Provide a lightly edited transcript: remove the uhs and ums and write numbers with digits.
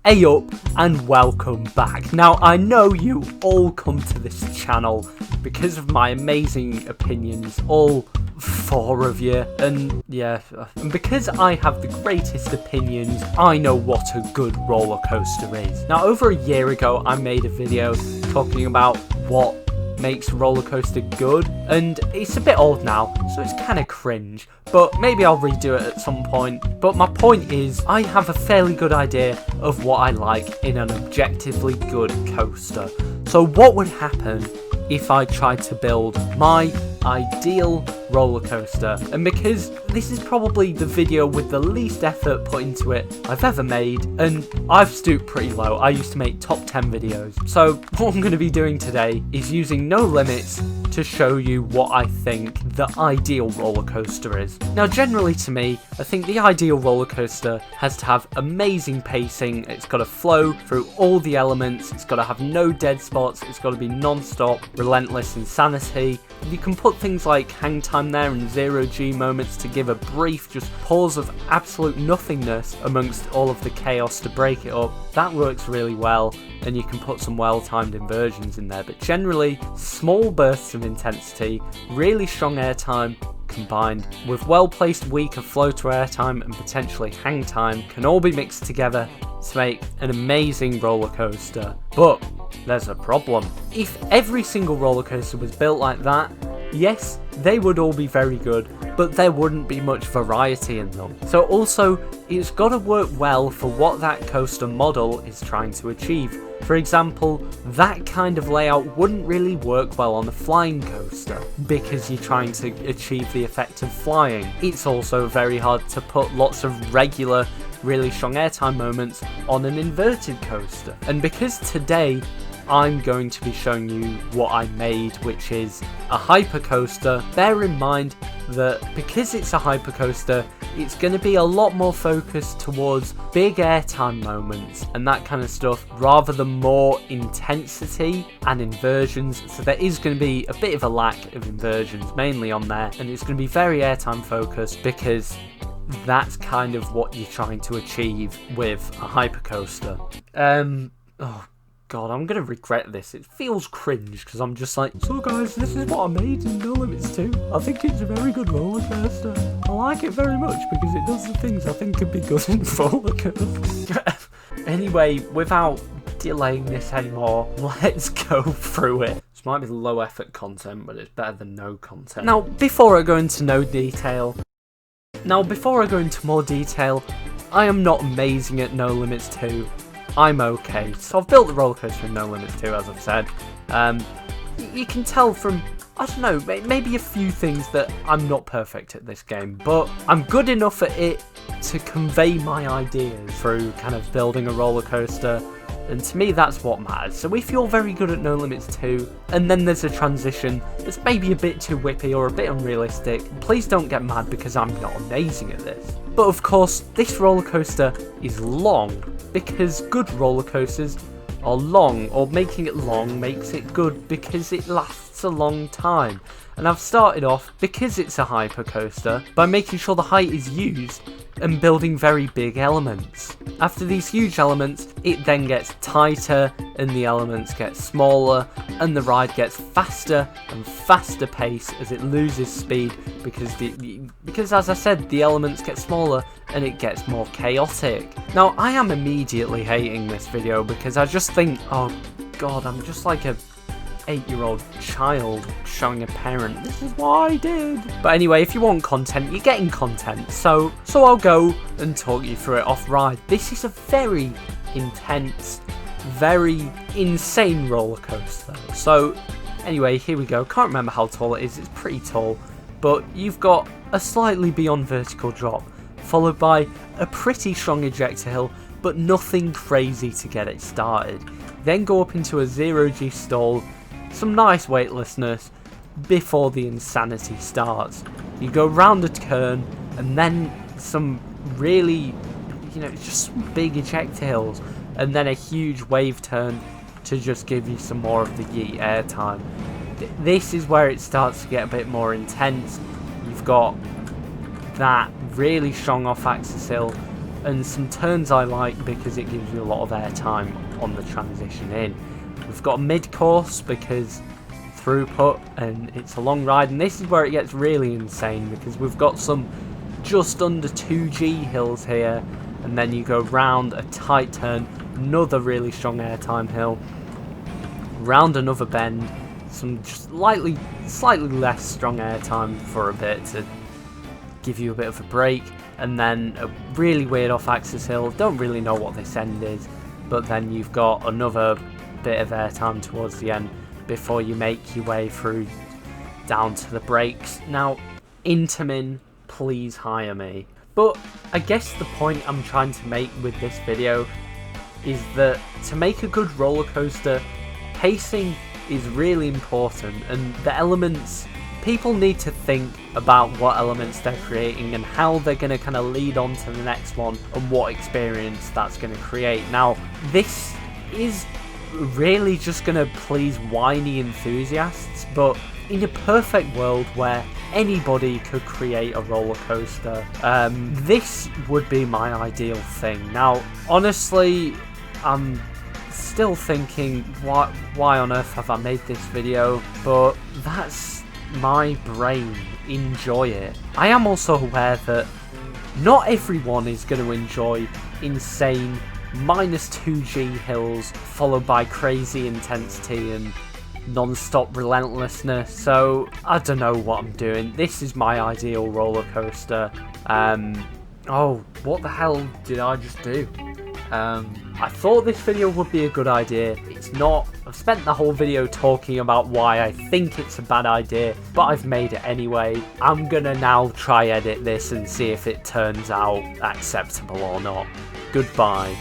Hey up and welcome back. Now I know you all come to this channel because of my amazing opinions, all 4 of you, and yeah, and because I have the greatest opinions, I know what a good roller coaster is. Now over a year ago I made a video talking about what makes a roller coaster good, and it's a bit old now, so it's kind of cringe, but maybe I'll redo it at some point. But my point is, I have a fairly good idea of what I like in an objectively good coaster. So what would happen if I tried to build my ideal roller coaster? And because this is probably the video with the least effort put into it I've ever made, and I've stooped pretty low. I used to make top 10 videos. So what I'm going to be doing today is using No Limits to show you what I think the ideal roller coaster is. Now generally to me, I think the ideal roller coaster has to have amazing pacing, it's got to flow through all the elements, it's got to have no dead spots, it's got to be non-stop, relentless insanity. You can put things like hang time there and 0G moments to give a brief just pause of absolute nothingness amongst all of the chaos to break it up. That works really well, and you can put some well-timed inversions in there, but generally small bursts of intensity, really strong airtime combined with well-placed weaker flow to airtime and potentially hang time can all be mixed together to make an amazing roller coaster. But there's a problem. If every single roller coaster was built like that, yes, they would all be very good, but there wouldn't be much variety in them. So also, it's got to work well for what that coaster model is trying to achieve. For example, that kind of layout wouldn't really work well on a flying coaster because you're trying to achieve the effect of flying. It's also very hard to put lots of regular, really strong airtime moments on an inverted coaster. And because today I'm going to be showing you what I made, which is a hypercoaster, bear in mind that because it's a hypercoaster, it's going to be a lot more focused towards big airtime moments and that kind of stuff, rather than more intensity and inversions. So there is going to be a bit of a lack of inversions mainly on there, and it's going to be very airtime focused because that's kind of what you're trying to achieve with a hypercoaster. Oh God, I'm gonna regret this. It feels cringe because I'm just like, so guys, this is what I made in No Limits 2. I think it's a very good roller coaster. I like it very much because it does the things I think could be good in roller coaster. Anyway, without delaying this anymore, let's go through it. This might be low effort content, but it's better than no content. Now, before I go into more detail, I am not amazing at No Limits 2. I'm okay. So I've built the roller coaster in No Limits 2, as I've said. You can tell from, I don't know, maybe a few things that I'm not perfect at this game, but I'm good enough at it to convey my ideas through kind of building a roller coaster. And to me, that's what matters. So if you're very good at No Limits 2, and then there's a transition that's maybe a bit too whippy or a bit unrealistic, please don't get mad because I'm not amazing at this. But of course, this roller coaster is long, because good roller coasters are long, or making it long makes it good because it lasts a long time. And I've started off, because it's a hypercoaster, by making sure the height is used and building very big elements. After these huge elements, it then gets tighter and the elements get smaller and the ride gets faster and faster pace as it loses speed because as I said, the elements get smaller and it gets more chaotic. Now I am immediately hating this video because I just think, oh God, I'm just like a 8-year-old child showing a parent, this is what I did. But anyway, if you want content, you're getting content. So I'll go and talk you through it off ride. This is a very intense, very insane roller coaster. So anyway, here we go. Can't remember how tall it is. It's pretty tall, but you've got a slightly beyond vertical drop, followed by a pretty strong ejector hill, but nothing crazy to get it started. Then go up into a 0G stall, some nice weightlessness before the insanity starts. You go round a turn and then some really, just some big ejector hills, and then a huge wave turn to just give you some more of the yeet airtime. This is where it starts to get a bit more intense. You've got that really strong off-axis hill and some turns I like because it gives you a lot of airtime on the transition in. We've got a mid-course because throughput, and it's a long ride, and this is where it gets really insane because we've got some just under 2G hills here, and then you go round a tight turn, another really strong airtime hill, round another bend, some just slightly less strong airtime for a bit to give you a bit of a break, and then a really weird off-axis hill. Don't really know what this end is, but then you've got another bit of airtime towards the end before you make your way through down to the brakes. Now, Intamin, please hire me. But I guess the point I'm trying to make with this video is that to make a good roller coaster, pacing is really important, and the elements, people need to think about what elements they're creating and how they're going to kind of lead on to the next one and what experience that's going to create. Now, this is really just going to please whiny enthusiasts, but in a perfect world where anybody could create a roller coaster, this would be my ideal thing. Now, honestly, I'm still thinking, why on earth have I made this video? But that's my brain. Enjoy it. I am also aware that not everyone is going to enjoy insane -2G hills followed by crazy intensity and non-stop relentlessness, so I don't know what I'm doing. This is my ideal roller coaster. Oh, what the hell did I just do? I thought this video would be a good idea. It's not. I've spent the whole video talking about why I think it's a bad idea, but I've made it anyway. I'm gonna now try edit this and see if it turns out acceptable or not. Goodbye.